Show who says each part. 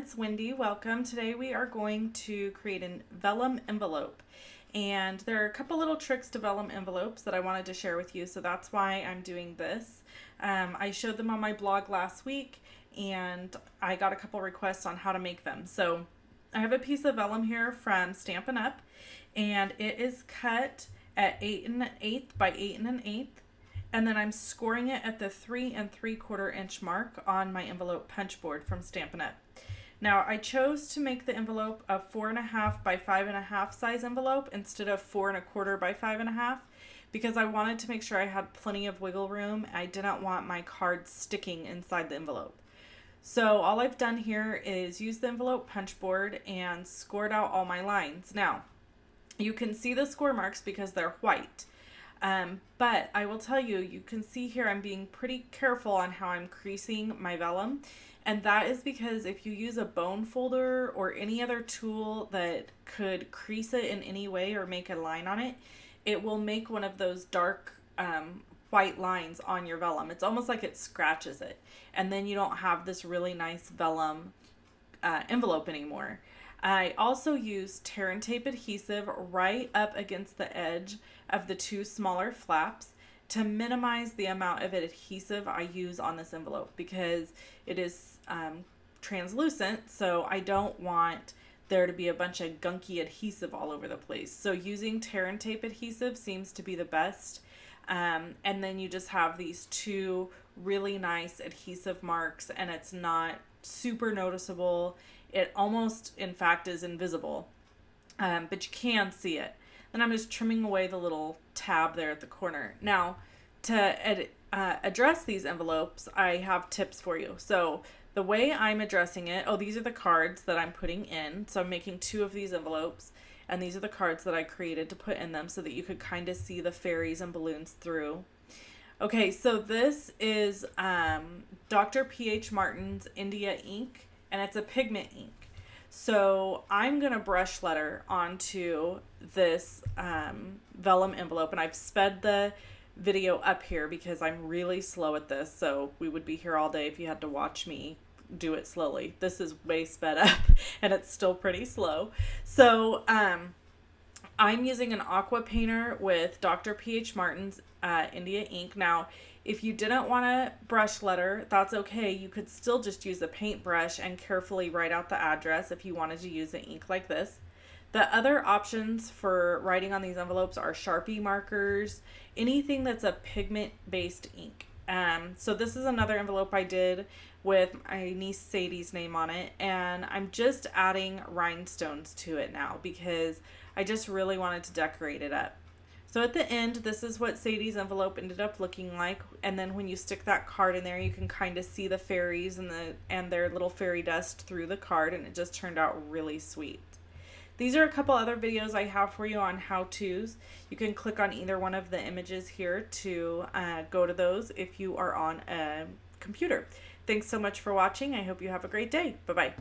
Speaker 1: it's Wendy. Welcome. Today we are going to create a vellum envelope. And there are a couple little tricks to vellum envelopes that I wanted to share with you, so that's why I'm doing this. I showed them on my blog last week and I got a couple requests on how to make them. So I have a piece of vellum here from Stampin UP and it is cut at 8 1/8 by 8 1/8. And then I'm scoring it at the 3 3/4 inch mark on my envelope punch board from Stampin UP. Now I chose to make the envelope a 4 1/2 by 5 1/2 size envelope instead of 4 1/4 by 5 1/2 because I wanted to make sure I had plenty of wiggle room. I didn't want my cards sticking inside the envelope. So all I've done here is use the envelope punch board and scored out all my lines. Now you can see the score marks because they're white. But I will tell you, you can see here I'm being pretty careful on how I'm creasing my vellum. And that is because if you use a bone folder or any other tool that could crease it in any way or make a line on it, it will make one of those dark white lines on your vellum. It's almost like it scratches it. And then you don't have this really nice vellum envelope anymore. I also used tear and tape adhesive right up against the edge of the two smaller flaps to minimize the amount of adhesive I use on this envelope because it is translucent, so I don't want there to be a bunch of gunky adhesive all over the place. So using tear and tape adhesive seems to be the best. And then you just have these two really nice adhesive marks and it's not super noticeable. It almost, in fact, is invisible, but you can see it. Then I'm just trimming away the little tab there at the corner. Now, to address these envelopes, I have tips for you. So the way I'm addressing it, these are the cards that I'm putting in. So I'm making 2 of these envelopes, and these are the cards that I created to put in them so that you could kind of see the fairies and balloons through. Okay, so this is Dr. P.H. Martin's India ink, and it's a pigment ink. So I'm going to brush letter onto this vellum envelope, and I've sped the video up here because I'm really slow at this, so we would be here all day if you had to watch me do it slowly. This is way sped up, and it's still pretty slow. So I'm using an aqua painter with Dr. P.H. Martin's India ink. Now, if you didn't want to brush letter, that's okay. You could still just use a paintbrush and carefully write out the address if you wanted to use an ink like this. The other options for writing on these envelopes are Sharpie markers, anything that's a pigment-based ink. So this is another envelope I did with my niece Sadie's name on it, and I'm just adding rhinestones to it now because I just really wanted to decorate it up. So at the end, this is what Sadie's envelope ended up looking like, and then when you stick that card in there, you can kind of see the fairies and their little fairy dust through the card, and it just turned out really sweet. These are a couple other videos I have for you on how-tos. You can click on either one of the images here to go to those if you are on a computer. Thanks so much for watching. I hope you have a great day. Bye-bye.